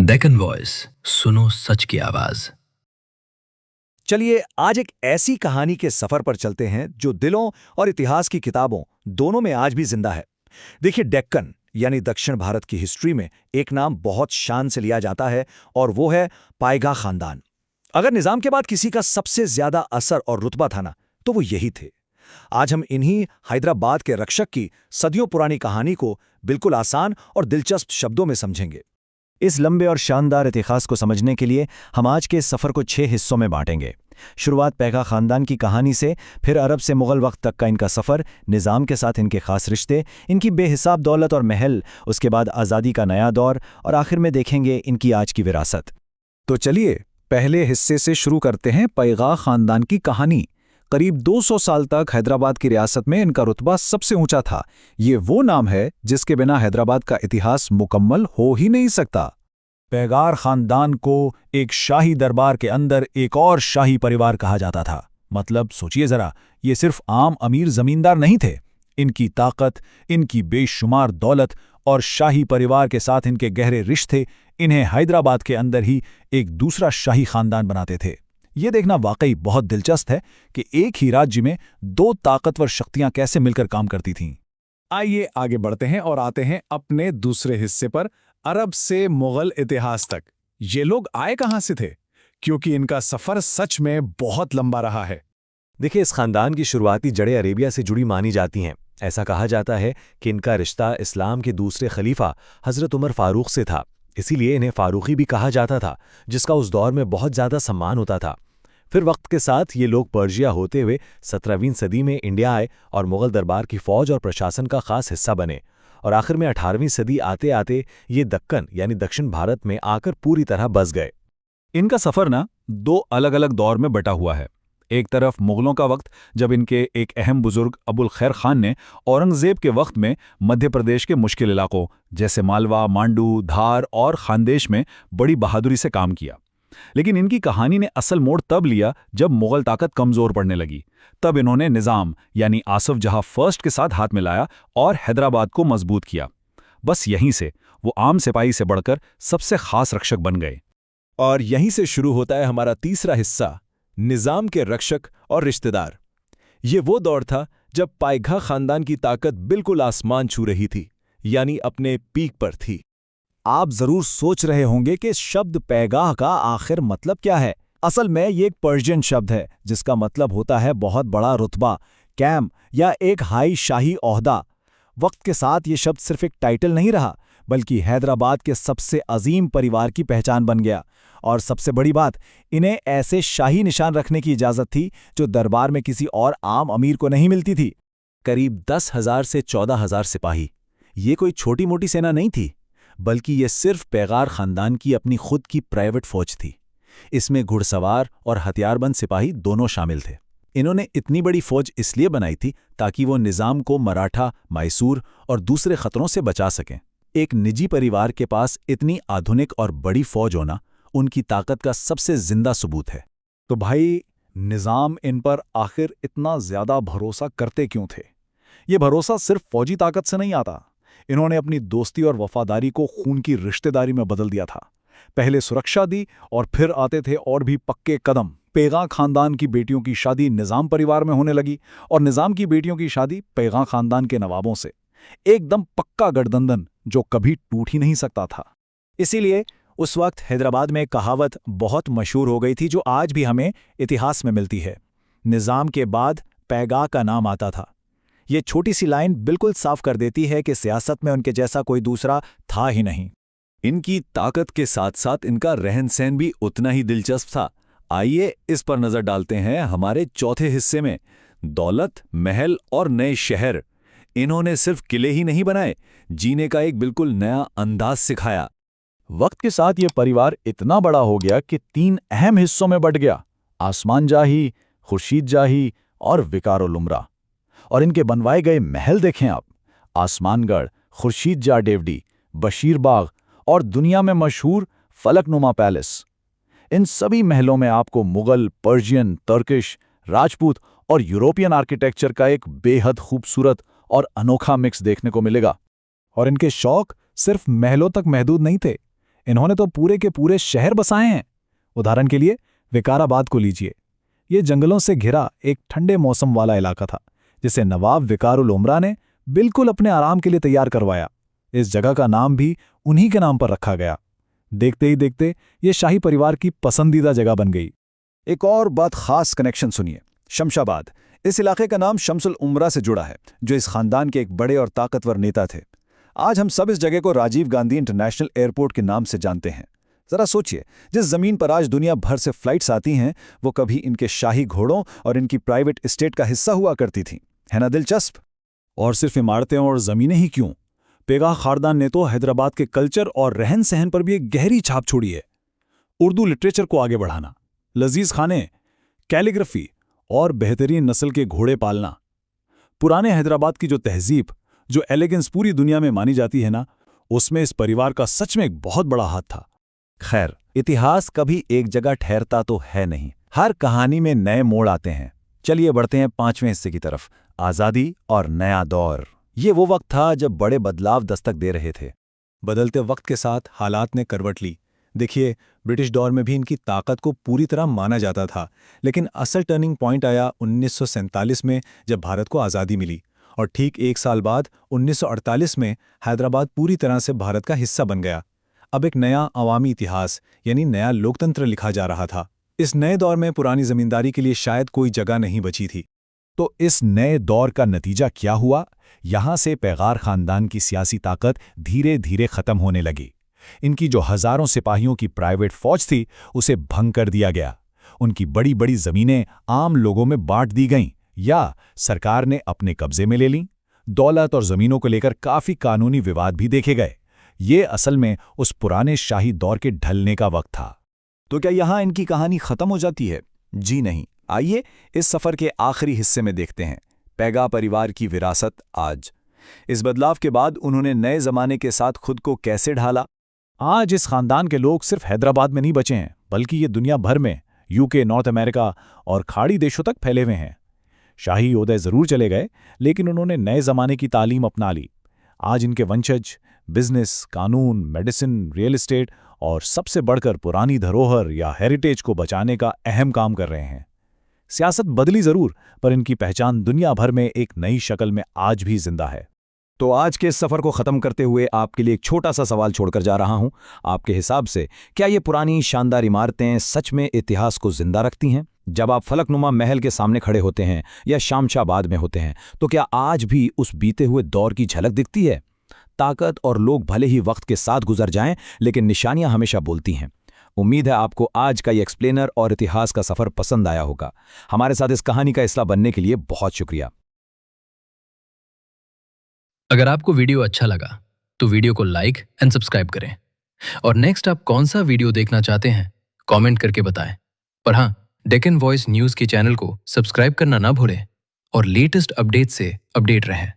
Deccan voice, सुनो सच की आवाज। चलिए आज एक ऐसी कहानी के सफर पर चलते हैं जो दिलों और इतिहास की किताबों दोनों में आज भी जिंदा है। देखिए, डेक्कन यानी दक्षिण भारत की हिस्ट्री में एक नाम बहुत शान से लिया जाता है और वो है पायगा खानदान। अगर निजाम के बाद किसी का सबसे ज्यादा असर और रुतबा था ना, तो वो यही थे। आज हम इन्हीं हैदराबाद के रक्षक की सदियों पुरानी कहानी को बिल्कुल आसान और दिलचस्प शब्दों में समझेंगे। इस लंबे और शानदार इतिहास को समझने के लिए हम आज के इस सफ़र को 6 हिस्सों में बांटेंगे। शुरुआत पैगा खानदान की कहानी से, फिर अरब से मुग़ल वक्त तक का इनका सफ़र, निज़ाम के साथ इनके ख़ास रिश्ते, इनकी बेहिसाब दौलत और महल, उसके बाद आज़ादी का नया दौर और आखिर में देखेंगे इनकी आज की विरासत। तो चलिए पहले हिस्से से शुरू करते हैं। पैगा खानदान की कहानी। करीब 200 साल तक हैदराबाद की रियासत में इनका रुतबा सबसे ऊंचा था। ये वो नाम है जिसके बिना हैदराबाद का इतिहास मुकम्मल हो ही नहीं सकता। पैगार खानदान को एक शाही दरबार के अंदर एक और शाही परिवार कहा जाता था। मतलब सोचिए जरा, ये सिर्फ आम अमीर जमींदार नहीं थे। इनकी ताकत, इनकी बेशुमार दौलत और शाही परिवार के साथ इनके गहरे रिश्ते इन्हें हैदराबाद के अंदर ही एक दूसरा शाही खानदान बनाते थे। ये देखना वाकई बहुत दिलचस्प है कि एक ही राज्य में दो ताकतवर शक्तियां कैसे मिलकर काम करती थीं। आइए आगे बढ़ते हैं और आते हैं अपने दूसरे हिस्से पर, अरब से मुगल इतिहास तक। ये लोग आए कहां से थे, क्योंकि इनका सफर सच में बहुत लंबा रहा है। देखिए, इस खानदान की शुरुआती जड़ें अरेबिया से जुड़ी मानी जाती हैं। ऐसा कहा जाता है कि इनका रिश्ता इस्लाम के दूसरे खलीफा हज़रत उमर फारूक से था। इसीलिए इन्हें फारूकी भी कहा जाता था, जिसका उस दौर में बहुत ज़्यादा सम्मान होता था। फिर वक्त के साथ ये लोग पर्शिया होते हुए 17वीं सदी में इंडिया आए और मुग़ल दरबार की फ़ौज और प्रशासन का ख़ास हिस्सा बने। और आखिर में 18वीं सदी आते आते ये दक्कन यानी दक्षिण भारत में आकर पूरी तरह बस गए। इनका सफ़र ना दो अलग अलग दौर में बटा हुआ है। एक तरफ मुग़लों का वक्त, जब इनके एक अहम बुजुर्ग अबुल खैर खान ने औरंगज़ेब के वक्त में मध्य प्रदेश के मुश्किल इलाकों जैसे मालवा, मांडू, धार और खानदेश में बड़ी बहादुरी से काम किया। लेकिन इनकी कहानी ने असल मोड़ तब लिया जब मुग़ल ताकत कमज़ोर पड़ने लगी। तब इन्होंने निज़ाम यानी आसफ जहाँ फर्स्ट के साथ हाथ मिलाया और हैदराबाद को मजबूत किया। बस यहीं से वो आम सिपाही से बढ़कर सबसे खास रक्षक बन गए। और यहीं से शुरू होता है हमारा तीसरा हिस्सा, निज़ाम के रक्षक और रिश्तेदार। ये वो दौर था जब पायगा खानदान की ताकत बिल्कुल आसमान छू रही थी, यानी अपने पीक पर थी। आप जरूर सोच रहे होंगे कि शब्द पैगाह का आखिर मतलब क्या है। असल में ये एक पर्शियन शब्द है जिसका मतलब होता है बहुत बड़ा रुतबा, कैम या एक हाई शाही ओहदा। वक्त के साथ ये शब्द सिर्फ एक टाइटल नहीं रहा, बल्कि हैदराबाद के सबसे अजीम परिवार की पहचान बन गया। और सबसे बड़ी बात, इन्हें ऐसे शाही निशान रखने की इजाज़त थी जो दरबार में किसी और आम अमीर को नहीं मिलती थी। करीब 10,000 से 14,000 सिपाही, ये कोई छोटी मोटी सेना नहीं थी, बल्कि ये सिर्फ पैगार खानदान की अपनी खुद की प्राइवेट फौज थी। इसमें घुड़सवार और हथियारबंद सिपाही दोनों शामिल थे। इन्होंने इतनी बड़ी फौज इसलिए बनाई थी ताकि वो निज़ाम को मराठा, मैसूर और दूसरे खतरों से बचा सकें। एक निजी परिवार के पास इतनी आधुनिक और बड़ी फौज होना उनकी ताकत का सबसे जिंदा सबूत है। तो भाई, निज़ाम इन पर आखिर इतना ज़्यादा भरोसा करते क्यों थे? ये भरोसा सिर्फ फौजी ताकत से नहीं आता। इन्होंने अपनी दोस्ती और वफादारी को खून की रिश्तेदारी में बदल दिया था। पहले सुरक्षा दी और फिर आते थे और भी पक्के कदम। पैगा खानदान की बेटियों की शादी निज़ाम परिवार में होने लगी और निज़ाम की बेटियों की शादी पैगा खानदान के नवाबों से। एकदम पक्का गठबंधन जो कभी टूट ही नहीं सकता था। इसीलिए उस वक्त हैदराबाद में कहावत बहुत मशहूर हो गई थी जो आज भी हमें इतिहास में मिलती है, निज़ाम के बाद पैगा का नाम आता था। ये छोटी सी लाइन बिल्कुल साफ कर देती है कि सियासत में उनके जैसा कोई दूसरा था ही नहीं। इनकी ताकत के साथ साथ इनका रहन सहन भी उतना ही दिलचस्प था। आइए इस पर नजर डालते हैं हमारे चौथे हिस्से में, दौलत, महल और नए शहर। इन्होंने सिर्फ किले ही नहीं बनाए, जीने का एक बिल्कुल नया अंदाज सिखाया। वक्त के साथ ये परिवार इतना बड़ा हो गया कि 3 अहम हिस्सों में बट गया: आसमान जाही, खुर्शीद जाही और विकारुल उमरा। और इनके बनवाए गए महल देखें आप, आसमानगढ़, खुर्शीद जा डेवडी, बशीर बाग और दुनिया में मशहूर फलकनुमा पैलेस। इन सभी महलों में आपको मुगल, पर्शियन, तुर्किश, राजपूत और यूरोपियन आर्किटेक्चर का एक बेहद खूबसूरत और अनोखा मिक्स देखने को मिलेगा। और इनके शौक सिर्फ महलों तक महदूद नहीं थे। इन्होंने तो पूरे के पूरे शहर बसाए हैं। उदाहरण के लिए विकाराबाद को लीजिए। ये जंगलों से घिरा एक ठंडे मौसम वाला इलाका था, जिसे नवाब विकारुल उमरा ने बिल्कुल अपने आराम के लिए तैयार करवाया। इस जगह का नाम भी उन्हीं के नाम पर रखा गया। देखते ही देखते ये शाही परिवार की पसंदीदा जगह बन गई। एक और बात खास कनेक्शन सुनिए, शमशाबाद। इस इलाके का नाम शम्सुल उमरा से जुड़ा है, जो इस खानदान के एक बड़े और ताकतवर नेता थे। आज हम सब इस जगह को राजीव गांधी इंटरनेशनल एयरपोर्ट के नाम से जानते हैं। जरा सोचिए, जिस जमीन पर आज दुनिया भर से फ्लाइट्स आती हैं, वो कभी इनके शाही घोड़ों और इनकी प्राइवेट एस्टेट का हिस्सा हुआ करती थी। है ना दिलचस्प? और सिर्फ इमारतें और जमीनें ही क्यों, पेगाह खानदान ने तो हैदराबाद के कल्चर और रहन सहन पर भी एक गहरी छाप छोड़ी है। उर्दू लिटरेचर को आगे बढ़ाना, लजीज खाने, कैलीग्राफी और बेहतरीन नस्ल के घोड़े पालना। पुराने हैदराबाद की जो तहजीब, जो एलिगेंस पूरी दुनिया में मानी जाती है ना, उसमें इस परिवार का सच में एक बहुत बड़ा हाथ था। खैर, इतिहास कभी एक जगह ठहरता तो है नहीं। हर कहानी में नए मोड़ आते हैं। चलिए बढ़ते हैं 5वें हिस्से की तरफ, आज़ादी और नया दौर। ये वो वक्त था जब बड़े बदलाव दस्तक दे रहे थे। बदलते वक्त के साथ हालात ने करवट ली। देखिए, ब्रिटिश दौर में भी इनकी ताकत को पूरी तरह माना जाता था, लेकिन असल टर्निंग पॉइंट आया 1947 में, जब भारत को आज़ादी मिली। और ठीक एक साल बाद 1948 में हैदराबाद पूरी तरह से भारत का हिस्सा बन गया। अब एक नया अवामी इतिहास यानी नया लोकतंत्र लिखा जा रहा था। इस नए दौर में पुरानी जमींदारी के लिए शायद कोई जगह नहीं बची थी। तो इस नए दौर का नतीजा क्या हुआ? यहां से पैगार खानदान की सियासी ताकत धीरे धीरे खत्म होने लगी। इनकी जो हजारों सिपाहियों की प्राइवेट फौज थी, उसे भंग कर दिया गया। उनकी बड़ी बड़ी जमीनें आम लोगों में बांट दी गईं या सरकार ने अपने कब्जे में ले लीं। दौलत और जमीनों को लेकर काफी कानूनी विवाद भी देखे गए। ये असल में उस पुराने शाही दौर के ढलने का वक्त था। तो क्या यहां इनकी कहानी खत्म हो जाती है? जी नहीं। आइए इस सफर के आखिरी हिस्से में देखते हैं, पैगा परिवार की विरासत आज। इस बदलाव के बाद उन्होंने नए जमाने के साथ खुद को कैसे ढाला। आज इस खानदान के लोग सिर्फ हैदराबाद में नहीं बचे हैं, बल्कि ये दुनिया भर में, यूके, नॉर्थ अमेरिका और खाड़ी देशों तक फैले हुए हैं। शाही ओहदे जरूर चले गए, लेकिन उन्होंने नए जमाने की तालीम अपना ली। आज इनके वंशज बिजनेस, कानून, मेडिसिन, रियल एस्टेट और सबसे बढ़कर पुरानी धरोहर या हेरिटेज को बचाने का अहम काम कर रहे हैं। सियासत बदली जरूर, पर इनकी पहचान दुनिया भर में एक नई शक्ल में आज भी जिंदा है। तो आज के इस सफर को खत्म करते हुए आपके लिए एक छोटा सा सवाल छोड़कर जा रहा हूं। आपके हिसाब से क्या ये पुरानी शानदार इमारतें सच में इतिहास को जिंदा रखती हैं? जब आप फलकनुमा महल के सामने खड़े होते हैं या शमशाबाद में होते हैं, तो क्या आज भी उस बीते हुए दौर की झलक दिखती है? ताकत और लोग भले ही वक्त के साथ गुजर जाएं, लेकिन निशानियां हमेशा बोलती हैं। उम्मीद है आपको आज का ये एक्सप्लेनर और इतिहास का सफर पसंद आया होगा। हमारे साथ इस कहानी का हिस्सा बनने के लिए बहुत शुक्रिया। अगर आपको वीडियो अच्छा लगा तो वीडियो को लाइक एंड सब्सक्राइब करें। और नेक्स्ट आप कौन सा वीडियो देखना चाहते हैं, कमेंट करके बताएं। और हाँ, डेक्कन वॉइस न्यूज़ के चैनल को सब्सक्राइब करना ना भूलें और लेटेस्ट अपडेट से अपडेट रहें।